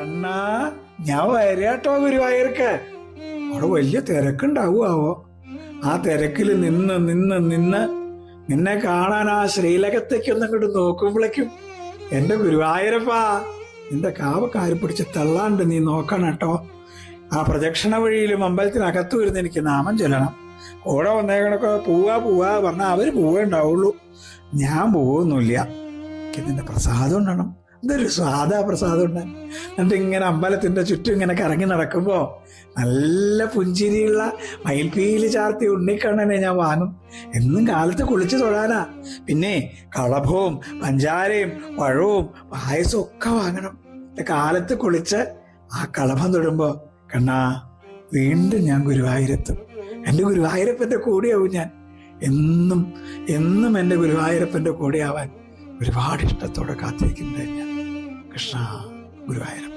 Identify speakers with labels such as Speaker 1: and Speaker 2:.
Speaker 1: കണ്ണാ, ഞാൻ വരാട്ടോ ഗുരുവായൂർക്ക്. അവിടെ വലിയ തിരക്കുണ്ടാവുമാവോ? ആ തിരക്കിൽ നിന്ന് നിന്ന് നിന്ന് നിന്നെ കാണാൻ ആ ശ്രീലകത്തേക്കൊന്നും ഇങ്ങോട്ട് നോക്കുമ്പോഴേക്കും എന്റെ ഗുരുവായൂരപ്പാ, നിന്റെ കാവ കാരി പിടിച്ച് തള്ളാണ്ട് നീ നോക്കണം കേട്ടോ. ആ പ്രദക്ഷിണ വഴിയിലും അമ്പലത്തിനകത്തു വരുന്ന എനിക്ക് നാമം ചൊല്ലണം. കൂടെ വന്നേക്കണൊക്കെ പോവാ പറഞ്ഞാൽ അവര് പോവേ ഉണ്ടാവുള്ളൂ, ഞാൻ പോവൊന്നുമില്ല. എനിക്ക് നിന്റെ പ്രസാദം ഉണ്ടണം. ഇതൊരു സ്വാദാ പ്രസാദം ഉണ്ട്. എന്നിട്ട് ഇങ്ങനെ അമ്പലത്തിന്റെ ചുറ്റും ഇങ്ങനെ കറങ്ങി നടക്കുമ്പോ നല്ല പുഞ്ചിരിയുള്ള മയിൽപ്പീലി ചാർത്തി ഉണ്ണിക്കണ്ണനെ ഞാൻ വാങ്ങും. എന്നും കാലത്ത് കുളിച്ചു തൊഴാനാ. പിന്നെ കളഭവും പഞ്ചാരയും പഴവും പായസവും ഒക്കെ വാങ്ങണം. കാലത്ത് കുളിച്ച് ആ കളഭം തൊടുമ്പോ കണ്ണാ, വീണ്ടും ഞാൻ ഗുരുവായൂരെത്തും. എൻ്റെ ഗുരുവായൂരപ്പൻ്റെ കൂടെയാവും ഞാൻ. എന്നും എന്നും എൻ്റെ ഗുരുവായൂരപ്പൻ്റെ കൂടെയാവാൻ ഒരുപാട് ഇഷ്ടത്തോടെ കാത്തിരിക്കുന്നത് ഞാൻ. കൃഷ്ണ ഗുരുവായൂരപ്പ.